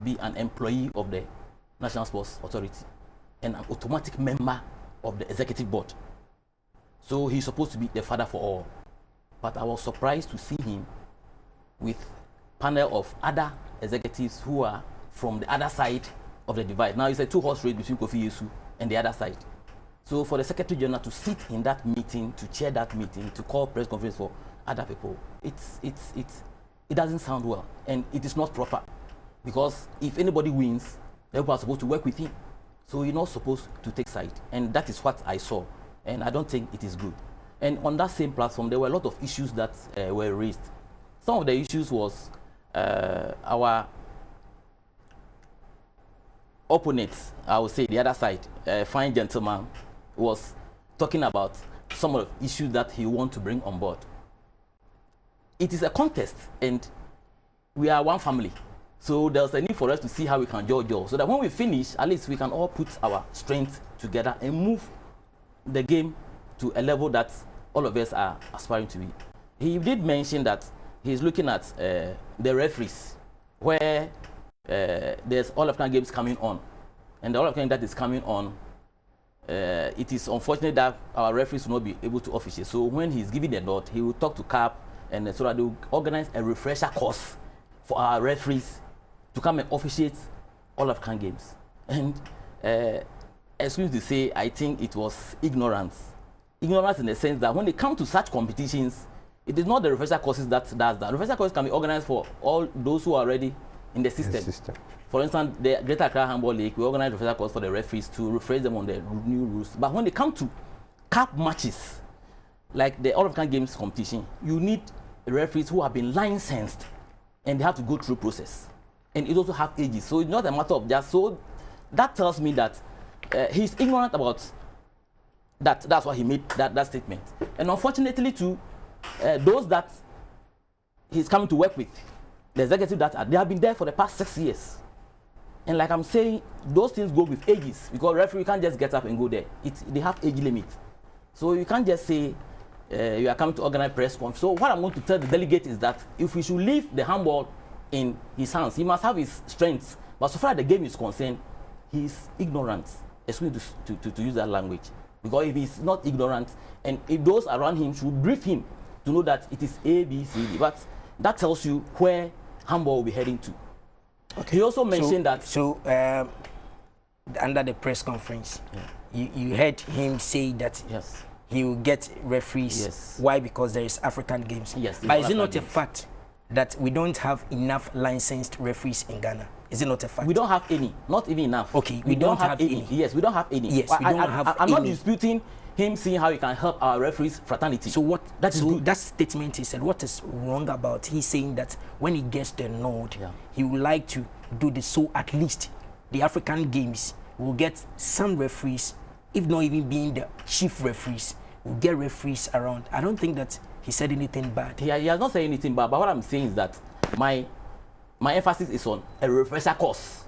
be an employee of the National Sports Authority and an automatic member of the executive board. So he's supposed to be the father for all. But I was surprised to see him with a panel of other executives who are from the other side of the divide. Now it's a two-horse race between Kofi Yesu and the other side. So for the Secretary General to sit in that meeting, to chair that meeting, to call press conference for other people, it doesn't sound well, and it is not proper. Because if anybody wins, people are supposed to work with him. So you're not supposed to take side, and that is what I saw, and I don't think it is good. And on that same platform, there were a lot of issues that were raised. Some of the issues was our opponents, I would say the other side, fine gentleman, was talking about some of the issues that he wants to bring on board. It is a contest, and we are one family. So there's a need for us to see how we can judge, so that when we finish, at least we can all put our strength together and move the game to a level that all of us are aspiring to be. He did mention that he's looking at the referees, where there's all African games coming on, and the all African that is coming on, it is unfortunate that our referees will not be able to officiate. So when he's giving the nod, he will talk to CAP, and so that they will organize a refresher course for our referees to come and officiate all African games. And excuse me to say, I think it was ignorance. Ignorance in the sense that when they come to such competitions, it is not the refresher courses that does that. Refresher courses can be organized for all those who are already in the system. For instance, the Greater Accra Handball League, we organize refresher courses for the referees to refresh them on the new rules. But when they come to cup matches, like the All African Games competition, you need referees who have been licensed, and they have to go through process. And it also have ages. So it's not a matter of just, so that tells me that he's ignorant about that. That's why he made that statement. And unfortunately too, those that he's coming to work with, the executive that they have been there for the past 6 years. And like I'm saying, those things go with ages, because referee can't just get up and go there. They have age limit. So you can't just say you are coming to organize press conference. So what I'm going to tell the delegate is that if we should leave the handball in his hands, he must have his strengths. But so far the game is concerned, he's ignorant. Excuse me to use that language. Because if he's not ignorant, and if those around him should brief him to know that it is A, B, C, D. But that tells you where handball will be heading to. Okay. He also mentioned that. So under the press conference, you heard him say that yes, he will get referees. Yes. Why? Because there is African games. Yes. But is it not a fact that we don't have enough licensed referees in Ghana? Is it not a fact? We don't have any, not even enough. Okay, we don't have any. Yes, we don't have any. Yes, we don't have any. I'm not disputing him seeing how he can help our referees fraternity. So what? That is good. That statement he said. What is wrong about? He's saying that when he gets the nod, he would like to do this. So at least the African games will get some referees, if not even being the chief referees, will get referees around. I don't think that he said anything bad. He has not said anything bad. But what I'm saying is that my emphasis is on a refresher course.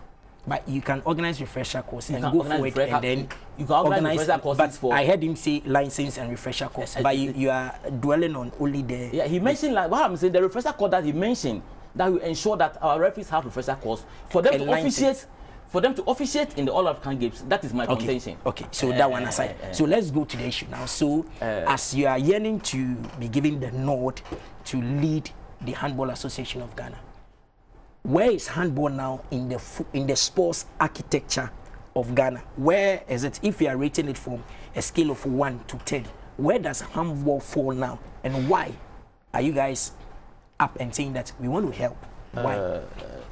But you can organize refresher courses and go forward, and then you can organize refresher courses. But I heard him say license and refresher course. But you are dwelling on only the. Yeah, he mentioned, like what I'm saying, the refresher course that he mentioned, that will ensure that our referees have refresher course for them to officiate. For them to officiate in the All African Games. That is my contention. Okay, so that one aside. So let's go to the issue now. So as you are yearning to be given the nod to lead the Handball Association of Ghana, where is handball now in the sports architecture of Ghana? Where is it? If you are rating it from a scale of 1 to 10, where does handball fall now, and why are you guys up and saying that we want to help? Why?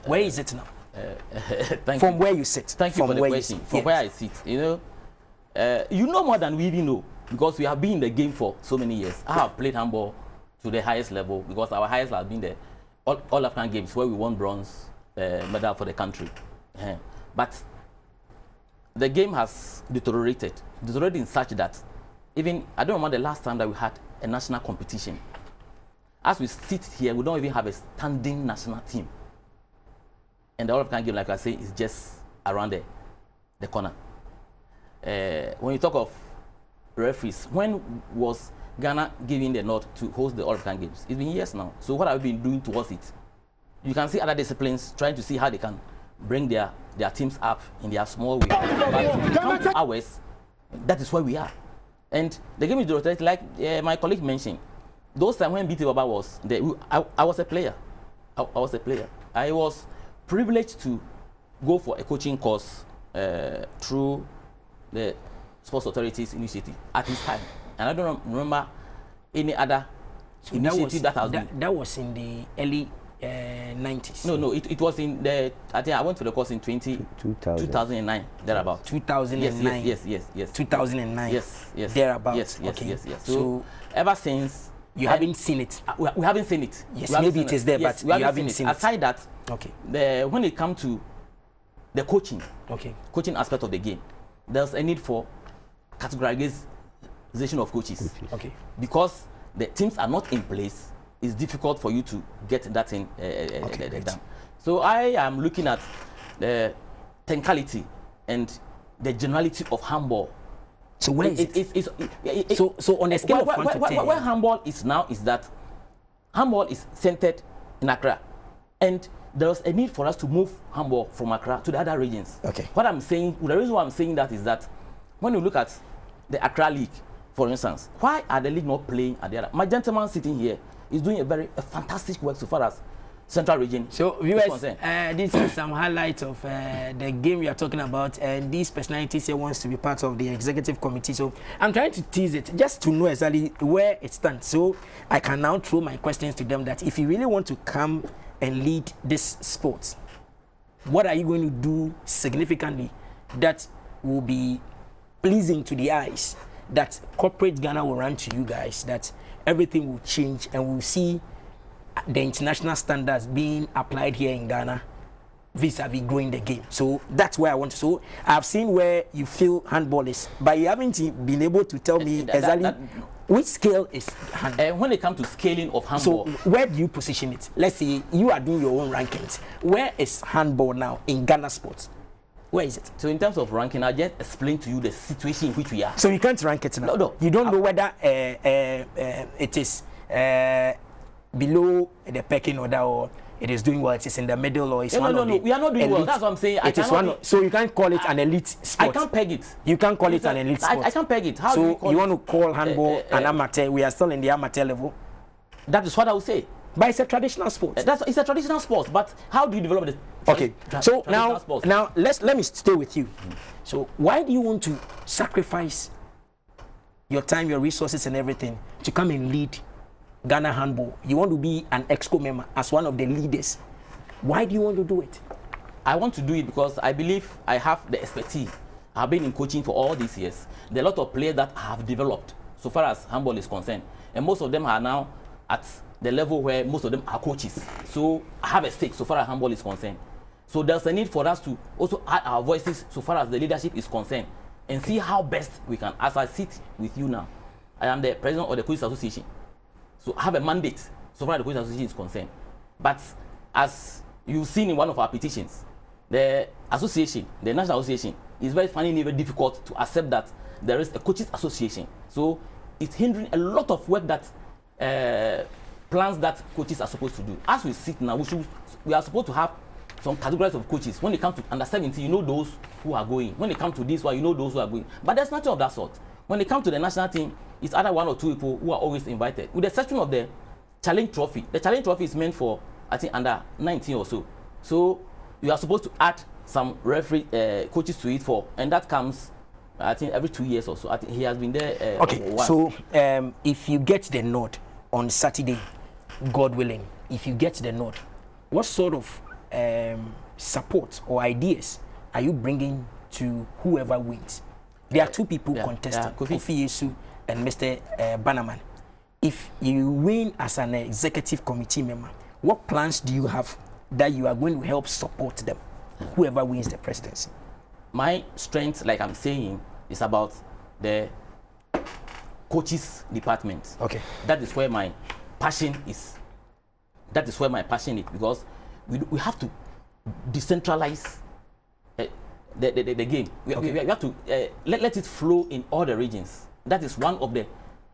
Where is it now? From where you sit. Thank you for the question. From where I sit, you know more than we even know, because we have been in the game for so many years. I have played handball to the highest level, because our highest has been the All African Games, where we won bronze medal for the country. But the game has deteriorated in such that even I don't remember the last time that we had a national competition. As we sit here, we don't even have a standing national team. And the All African Game, like I say, is just around the corner. When you talk of referees, when was Ghana giving the nod to host the All African Games? It's been years now. So what have we been doing towards it? You can see other disciplines trying to see how they can bring their teams up in their small way. But come to ours, that is where we are. And the game is rotated, like my colleague mentioned. Those times when BT Baba was there, I was a player. I was a player. I was privileged to go for a coaching course through the Sports Authorities Initiative at this time. And I don't remember any other initiative that has been. That was in the early 90s. No, it was in the. I think I went to the course in 2009, thereabout. 2009. Yes. 2009. Yes. Thereabout. Yes. Okay. Yes. So ever since you haven't seen it. We haven't seen it. Yes, maybe it is there, but you haven't seen it. Aside that, okay. When it comes to the coaching, okay, coaching aspect of the game, there's a need for categorization of coaches. Okay. Because the teams are not in place, it's difficult for you to get that in done. So I am looking at the technicality and the generality of handball. So where is it? So on a scale of 1 to 10, where handball is now is that handball is centered in Accra, and there's a need for us to move handball from Accra to the other regions. Okay. What I'm saying, the reason why I'm saying that is that when you look at the Accra League, for instance, why are the league not playing at the other? My gentleman sitting here is doing a fantastic work so far as Central Region. So viewers, this is some highlights of the game we are talking about, and these personalities here wants to be part of the executive committee. So I'm trying to tease it just to know exactly where it stands. So I can now throw my questions to them that if you really want to come and lead this sport, what are you going to do significantly that will be pleasing to the eyes, that corporate Ghana will run to you guys, that everything will change and we'll see the international standards being applied here in Ghana vis-a-vis growing the game. So that's where I want to. So I've seen where you feel handball is, but you haven't been able to tell me exactly which scale is handball. When it comes to scaling of handball, so where do you position it? Let's say you are doing your own rankings. Where is handball now in Ghana sports? Where is it? So in terms of ranking, I'll just explain to you the situation in which we are. So you can't rank it now? No. You don't know whether it is below the pecking order, or it is doing well, it is in the middle, or it's one of the we are not doing elite. well. That's what I'm saying. So you can't call it an elite sport. I can't peg it. You can't call it an elite sport. I can't peg it. How so do you call you want to call handball an amateur? We are still in the amateur level. That is what I would say. But it's a traditional sport. It's a traditional sport. But how do you develop the so now let me stay with you. So why do you want to sacrifice your time, your resources, and everything to come and lead Ghana handball? You want to be an Excom member as one of the leaders. Why do you want to do it? I want to do it because I believe I have the expertise. I've been in coaching for all these years. There are a lot of players that have developed so far as handball is concerned, and most of them are now at the level where most of them are coaches. So I have a stake so far as handball is concerned. So there's a need for us to also add our voices so far as the leadership is concerned and see how best we can. As I sit with you now, I am the president of the Coaches Association. So I have a mandate so far as the Coaches Association is concerned. But as you've seen in one of our petitions, the association, the National Association, is very finding it very difficult to accept that there is a Coaches Association. So it's hindering a lot of work that plans that coaches are supposed to do. As we sit now, we are supposed to have some categories of coaches. When it comes to under 17, you know those who are going. When it comes to this one, you know those who are going. But there's nothing of that sort. When it comes to the national team, it's either one or two people who are always invited. With the exception of the Challenge Trophy. The Challenge Trophy is meant for, I think, under 19 or so. So you are supposed to add some referee coaches to it and that comes, I think, every 2 years or so. I think he has been there. Okay, so if you get the nod on Saturday, God willing, if you get the nod, what sort of support or ideas are you bringing to whoever wins? There are two people contesting, Kofi Yesu and Mr. Bannerman. If you win as an executive committee member, what plans do you have that you are going to help support them, whoever wins the presidency? My strength, like I'm saying, is about the coaches department. Okay. That is where my passion is. That is where my passion is, because we have to decentralize the game. We have to let it flow in all the regions. That is one of the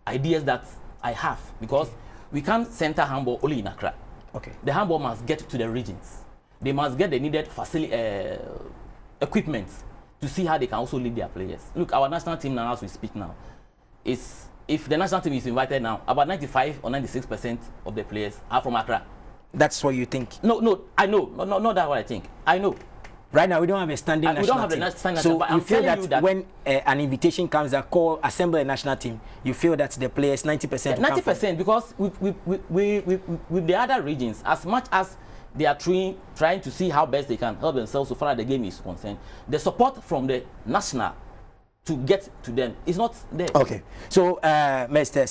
ideas that I have, because we can't center handball only in Accra. Okay. The handball must get to the regions. they must get the needed equipment to see how they can also lead their players. Look, our national team now, as we speak now, is if the national team is invited now, about 95 or 96% of the players are from Accra. That's what you think? No, I know. No, not that what I think. I know. Right now, we don't have a standing national team. We don't have a standing national team. So you feel that when an invitation comes, a call, assemble a national team, you feel that the players 90%. 90% because with the other regions, as much as they are trying to see how best they can help themselves so far as the game is concerned, the support from the national to get to them is not there. Okay. So, Mr.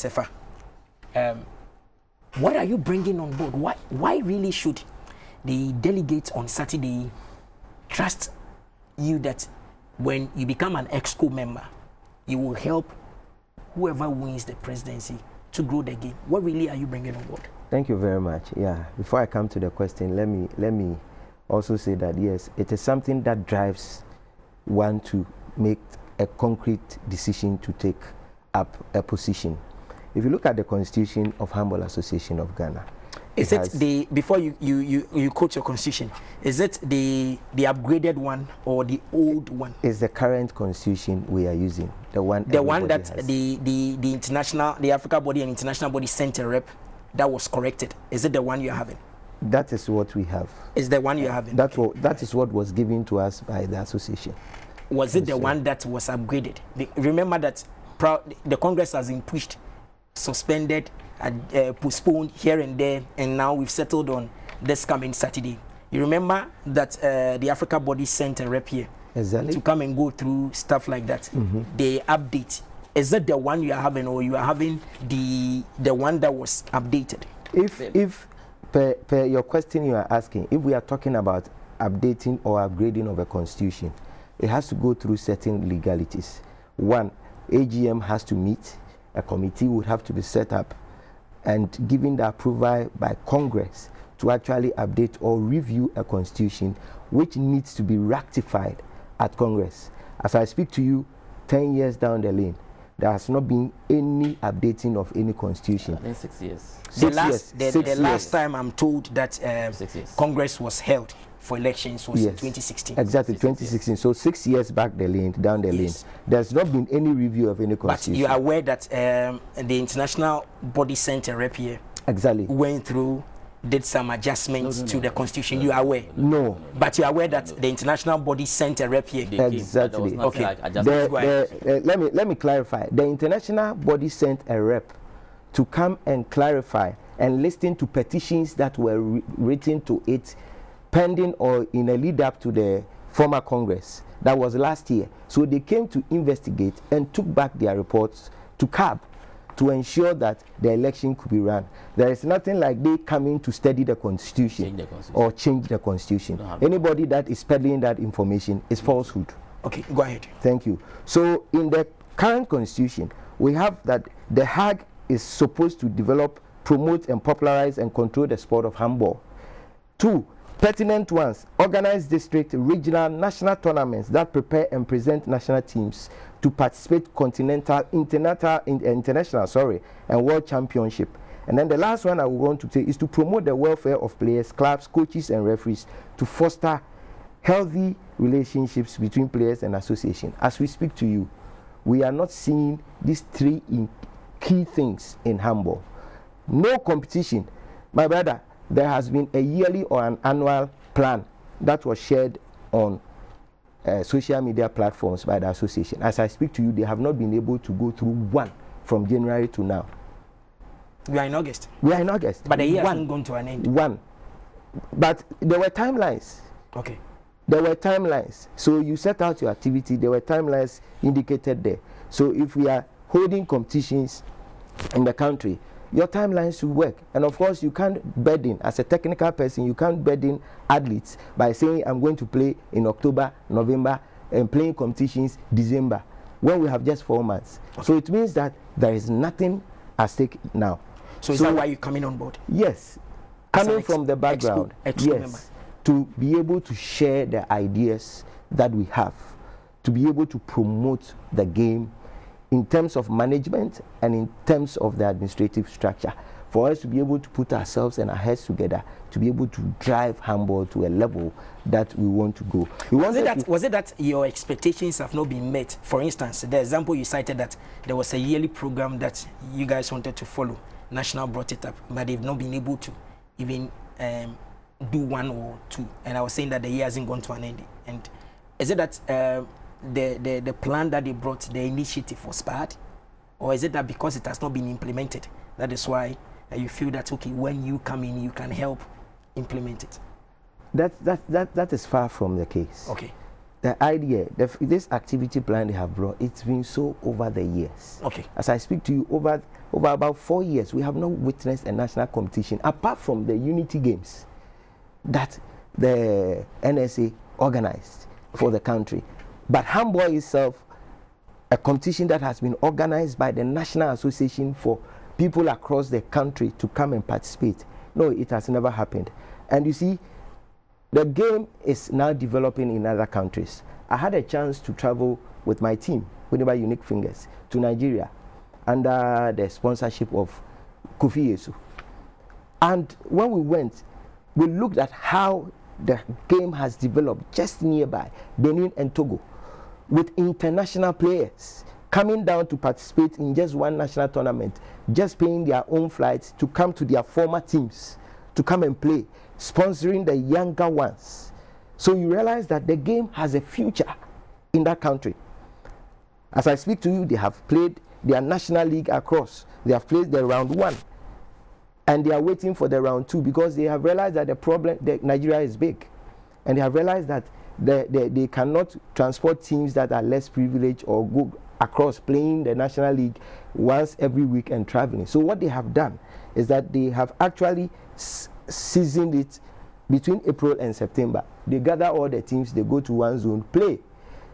Sampah, what are you bringing on board? Why really should the delegates on Saturday trust you that when you become an Excom member, you will help whoever wins the presidency to grow the game? What really are you bringing on board? Thank you very much. Yeah, before I come to the question, let me also say that yes, it is something that drives one to make a concrete decision to take up a position. If you look at the Constitution of Handball Association of Ghana, is it the, before you quote your constitution, is it the upgraded one or the old one? It's the current constitution we are using, the one that has. the international, the Africa body and international body sent a rep that was corrected. Is it the one you're having? That is what we have. Is the one you're having? That is what was given to us by the association. Was it the one that was upgraded? Remember that the Congress has been pushed, suspended, and postponed here and there, and now we've settled on this coming Saturday. You remember that the Africa body sent a rep here to come and go through stuff like that. The update, is that the one you are having, or you are having the one that was updated? If per your question you are asking, if we are talking about updating or upgrading of a constitution, it has to go through certain legalities. One, AGM has to meet, a committee would have to be set up and given the approval by Congress to actually update or review a constitution which needs to be ratified at Congress. As I speak to you, 10 years down the lane, there has not been any updating of any constitution. In 6 years. The last time I'm told that Congress was held for elections was in 2016. Exactly, 2016. So 6 years back down the lane. There's not been any review of any constitution. But you are aware that the international body sent a rep here. Exactly. Went through, did some adjustments to the constitution. You are aware? No. But you are aware that the international body sent a rep here. Exactly. Okay. Let me clarify. The international body sent a rep to come and clarify and listen to petitions that were written to it pending or in a lead up to the former Congress. That was last year. So they came to investigate and took back their reports to CAB to ensure that the election could be run. There is nothing like they coming to study the constitution, or change the constitution. Anybody that is peddling that information is falsehood. Okay, go ahead. Thank you. So in the current constitution, we have that the Hague is supposed to develop, promote and popularize and control the sport of handball. 2, pertinent ones, organize district, regional, national tournaments that prepare and present national teams to participate continental, international, and world championship. And then the last one I want to say is to promote the welfare of players, clubs, coaches, and referees to foster healthy relationships between players and association. As we speak to you, we are not seeing these 3 key things in handball. No competition. My brother, there has been a yearly or an annual plan that was shared on social media platforms by the association. As I speak to you, they have not been able to go through one from January to now. We are in August. We are in August. But the year hasn't gone to an end. One. But there were timelines. Okay. There were timelines. So you set out your activity, there were timelines indicated there. So if we are holding competitions in the country, your timelines should work. And of course, you can't burden, as a technical person, you can't burden athletes by saying, I'm going to play in October, November, and playing competitions December, when we have just 4 months. Okay. So it means that there is nothing at stake now. So is that why you're coming on board? Yes. Coming from the background, yes, to be able to share the ideas that we have, to be able to promote the game in terms of management and in terms of the administrative structure. for us to be able to put ourselves and our heads together to be able to drive handball to a level that we want to go. Was it that your expectations have not been met? For instance, the example you cited that there was a yearly program that you guys wanted to follow. National brought it up, but they've not been able to even do one or two. And I was saying that the year hasn't gone to an end. And is it that the plan that they brought, the initiative was bad? Or is it that because it has not been implemented, that is why you feel that, okay, when you come in, you can help implement it? That is far from the case. Okay. The idea, this activity plan they have brought, it's been so over the years. Okay. As I speak to you, over about 4 years, we have not witnessed a national competition apart from the Unity Games that the NSA organized for the country. But handball itself, a competition that has been organized by the National Association for people across the country to come and participate. No, it has never happened. And you see, the game is now developing in other countries. I had a chance to travel with my team, Winneba Unique Fingers, to Nigeria under the sponsorship of Kofi Yesu. And when we went, we looked at how the game has developed just nearby, Benin and Togo, with international players coming down to participate in just one national tournament, just paying their own flights to come to their former teams to come and play, sponsoring the younger ones. So you realize that the game has a future in that country. As I speak to you, they have played their national league across. They have played the round 1. And they are waiting for the round 2 because they have realized that the problem, Nigeria is big. And they have realized that they cannot transport teams that are less privileged or go across playing the national league once every week and traveling. So what they have done is that they have actually seasoned it between April and September. They gather all the teams, they go to one zone, play.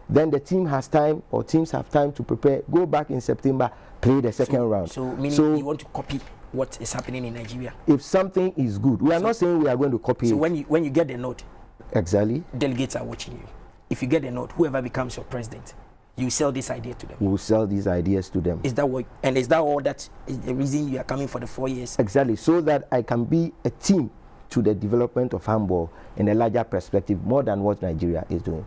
Then the team has time, or teams have time to prepare, go back in September, play the second round. So meaning you want to copy what is happening in Nigeria? If something is good, we are not saying we are going to copy it. So when you get the note, exactly, delegates are watching you. If you get the note, whoever becomes your president, you sell this idea to them. We will sell these ideas to them. Is that what? And is that all that is the reason you are coming for the 4 years? Exactly, so that I can be a team to the development of handball in a larger perspective, more than what Nigeria is doing.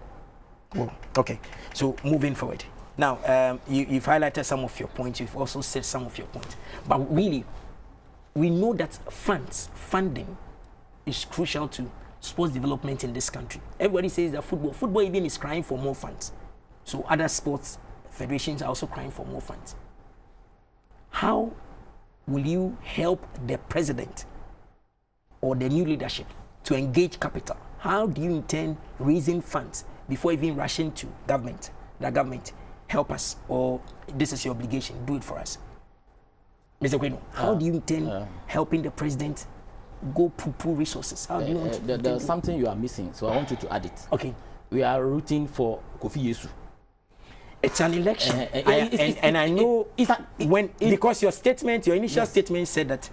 Oh, okay, so moving forward. Now, you've highlighted some of your points. You've also said some of your points. But really, we know that funding is crucial to sports development in this country. Everybody says that football even is crying for more funds. So other sports federations are also crying for more funds. How will you help the president or the new leadership to engage capital? How do you intend raising funds before even rushing to government? The government, help us, or this is your obligation, do it for us. Mr. Kweno, how do you intend helping the president go pool resources? How do you want to there's something you are missing, so I want you to add it. Okay. We are rooting for Kofi Yesu. It's an election, and I know because your initial statement said that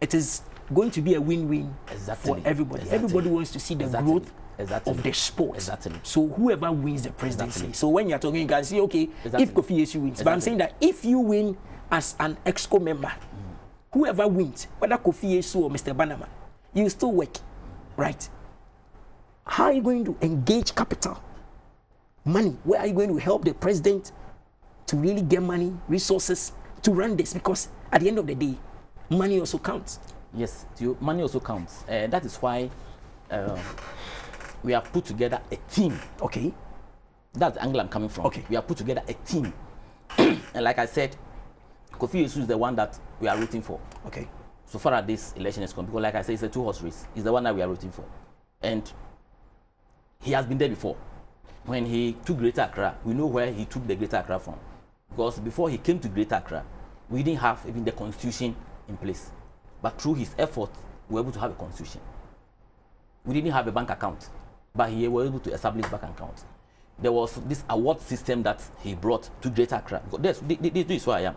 it is going to be a win-win for everybody. Everybody wants to see the growth of the sport. So whoever wins the presidency. So when you're talking, you can say, okay, if Kofi Yesu wins, but I'm saying that if you win as an Excom member, whoever wins, whether Kofi Yesu or Mr. Bannerman, you still work, right? How are you going to engage capital? Money. Where are you going to help the president to really get money, resources to run this? Because at the end of the day, money also counts. Yes, money also counts. That is why we have put together a team. Okay. That's the angle I'm coming from. Okay. We have put together a team. And like I said, Kofi Yesu is the one that we are rooting for. Okay. So far as this election is concerned, because like I said, it's a 2-horse race. He's the one that we are rooting for. And he has been there before. When he took Greater Accra, we know where he took the Greater Accra from. Because before he came to Greater Accra, we didn't have even the constitution in place. But through his effort, we were able to have a constitution. We didn't have a bank account, but he was able to establish bank account. There was this award system that he brought to Greater Accra. This is where I am,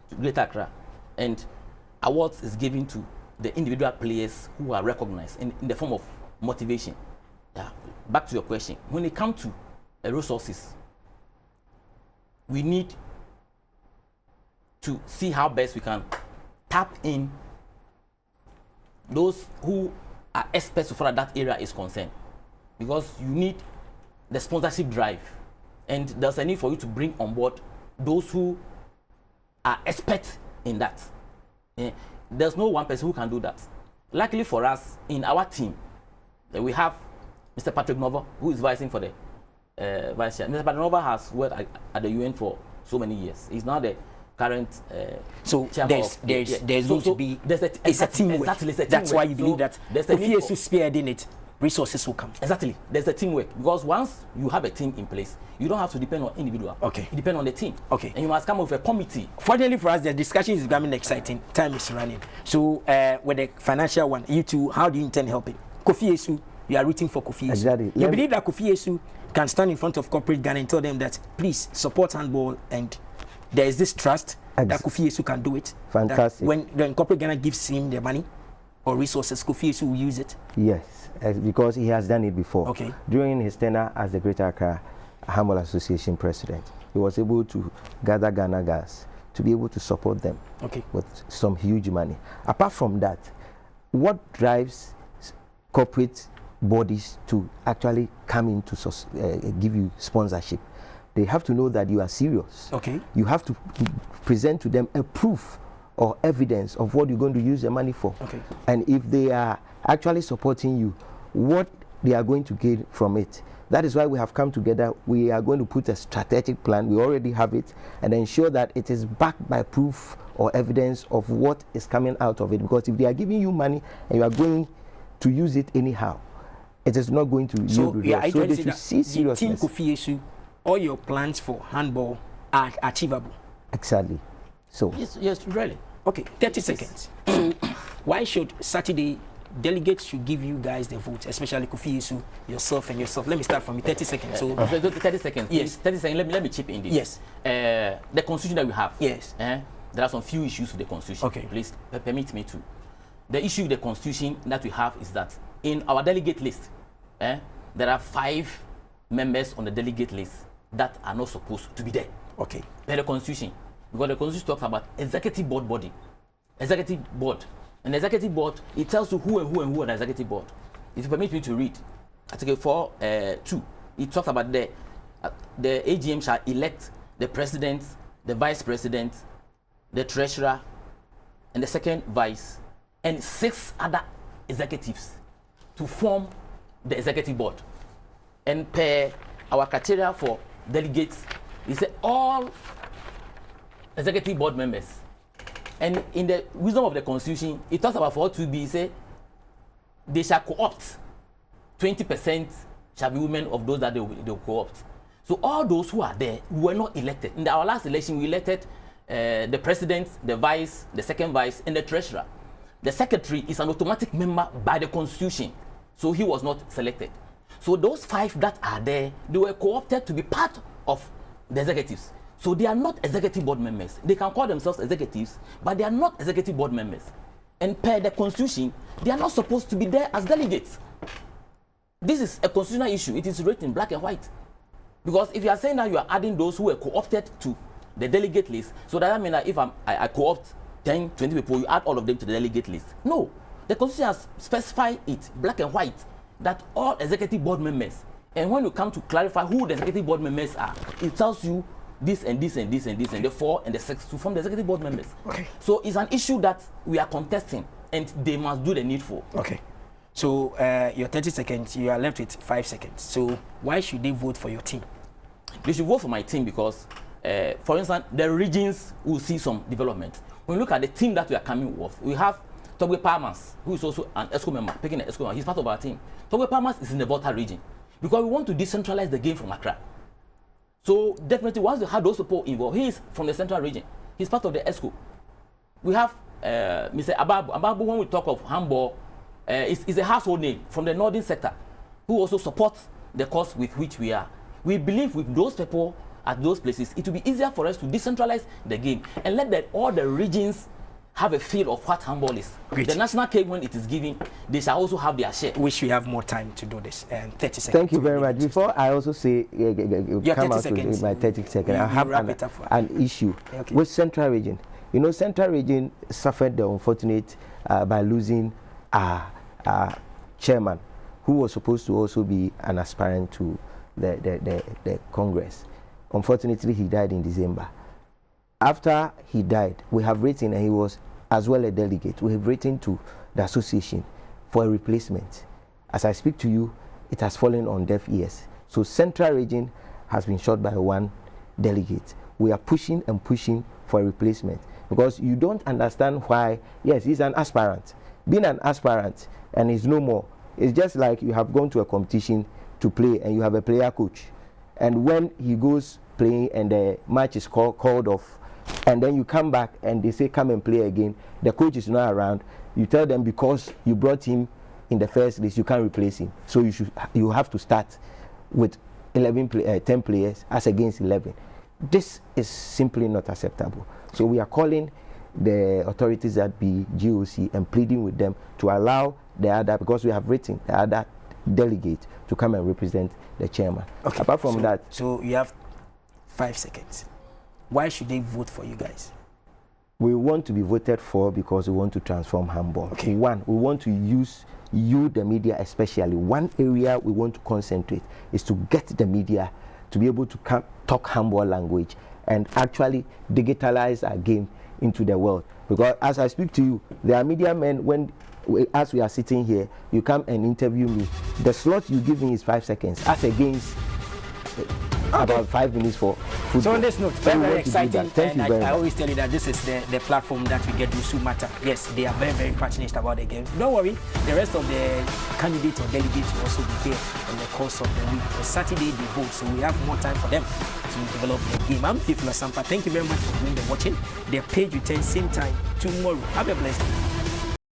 to Greater Accra. And awards is given to the individual players who are recognized in the form of motivation. Yeah. Back to your question. When it comes to resources, we need to see how best we can tap in those who are experts so far as that area is concerned, because you need the sponsorship drive, and there's a need for you to bring on board those who are experts in that. There's no one person who can do that. Luckily for us, in our team, we have Mr. Patrick Nova, who is vicing for the vice chair. Mr. Patrick Nova has worked at the UN for so many years. He's now the current so there's going to be it's a teamwork. Exactly, it's a teamwork. That's why you believe that if he is spearheading it, resources will come. Exactly, there's a teamwork, because once you have a team in place, you don't have to depend on individual. Okay, you depend on the team. Okay, and you must come up with a committee. Fortunately for us, the discussion is becoming exciting. Time is running. So with the financial one, you two, how do you intend helping? Kofi Yesu, you are rooting for Kofi Yesu. Exactly. You believe that Kofi Yesu can stand in front of corporate Ghana and tell them that please support handball, and there is this trust that Kofi Yesu can do it. Fantastic. When corporate Ghana gives him the money or resources, Kofi Yesu will use it. Yes, because he has done it before. Okay. During his tenure as the Greater Accra Handball Association president, he was able to gather Ghana guys to be able to support them with some huge money. Apart from that, what drives corporate bodies to actually come in to give you sponsorship? They have to know that you are serious. Okay. You have to present to them a proof or evidence of what you're going to use the money for. Okay. And if they are actually supporting you, what they are going to gain from it. That is why we have come together. We are going to put a strategic plan. We already have it, and ensure that it is backed by proof or evidence of what is coming out of it. Because if they are giving you money and you are going to use it anyhow, it is not going to yield results. So they should see seriousness. Team Kofi Yesu, all your plans for handball are achievable. Exactly. So yes, really. Okay, 30 seconds. So why should Saturday delegates should give you guys the vote, especially Kofi Yesu, yourself and yourself? Let me start from you. 30 seconds. So 30 seconds. Yes. 30 seconds. Let me chip in this. Yes. The constitution that we have. Yes. There are some few issues with the constitution. Okay. Please permit me to. The issue with the constitution that we have is that in our delegate list, there are 5 members on the delegate list that are not supposed to be there. Okay. Per the constitution, because the constitution talks about executive board body, executive board, and the executive board, it tells you who and who on the executive board. If you permit me to read, Article 4(2), it talks about the AGM shall elect the president, the vice president, the treasurer, and the second vice, and 6 other executives to form the executive board. And per our criteria for delegates, we say all executive board members. And in the wisdom of the constitution, it talks about 4(2)b, say they shall co-opt 20% shall be women of those that they will co-opt. So all those who are there were not elected. In our last election, we elected the president, the vice, the second vice, and the treasurer. The secretary is an automatic member by the constitution, so he was not selected. So those 5 that are there, they were co-opted to be part of the executives. So they are not executive board members. They can call themselves executives, but they are not executive board members. And per the constitution, they are not supposed to be there as delegates. This is a constitutional issue. It is written black and white. Because if you are saying that you are adding those who were co-opted to the delegate list, so that means that if I co-opt 10, 20 people, you add all of them to the delegate list. No. The constitution has specified it black and white that all executive board members, and when you come to clarify who the executive board members are, it tells you this and this and this and this and the 4 and the 6 to form the executive board members. Okay. So it's an issue that we are contesting, and they must do the needful. Okay. So your 30 seconds, you are left with 5 seconds. So why should they vote for your team? They should vote for my team because, for instance, the regions will see some development. When we look at the team that we are coming with, we have Togwe Palmas, who is also an Excom member, picking an Excom member. He's part of our team. Togwe Palmas is in the Volta region because we want to decentralize the game from Accra. So definitely, once we have those people involved, he is from the central region. He's part of the ESCO. We have Mr. Ababu. Ababu, when we talk of handball, is a household name from the northern sector, who also supports the cause with which we are. We believe with those people at those places, it will be easier for us to decentralize the game and let all the regions have a feel of what handball is. Great. The national cake, when it is given, they shall also have their share. Wish we have more time to do this. 30 seconds. Thank you very much. Before I also say, come out with my 30 seconds, I have an issue with Central Region. You know, Central Region suffered the unfortunate by losing our chairman, who was supposed to also be an aspirant to the Congress. Unfortunately, he died in December. After he died, we have written, and he was as well a delegate, we have written to the association for a replacement. As I speak to you, it has fallen on deaf ears. So Central Region has been shot by one delegate. We are pushing and pushing for a replacement, because you don't understand why. Yes, he's an aspirant. Being an aspirant and he's no more, it's just like you have gone to a competition to play and you have a player coach, and when he goes playing and the match is called off, and then you come back and they say come and play again, the coach is not around, you tell them because you brought him in the first list you can't replace him, so you have to start with 10 players as against 11. This is simply not acceptable. So we are calling the authorities at the GOC and pleading with them to allow the other, because we have written the other delegate to come and represent the chairman. Okay. Apart from that, so you have 5 seconds. Why should they vote for you guys? We want to be voted for because we want to transform handball. Okay. One, we want to use you, the media especially. One area we want to concentrate is to get the media to be able to talk handball language and actually digitalize our game into the world. Because as I speak to you, there are media men, as we are sitting here, you come and interview me. The slot you give me is 5 seconds, as against about 5 minutes for football. So on this note, very exciting. Thank you very much. I always tell you that this is the platform that we get to matter. Yes, they are very, very passionate about the game. Don't worry, the rest of the candidates or delegates will also be here in the course of the week. On Saturday they vote, so we have more time for them to develop the game. I'm Theo Sampah. Thank you very much for doing the watching. The page returns same time tomorrow. Have a blessed day.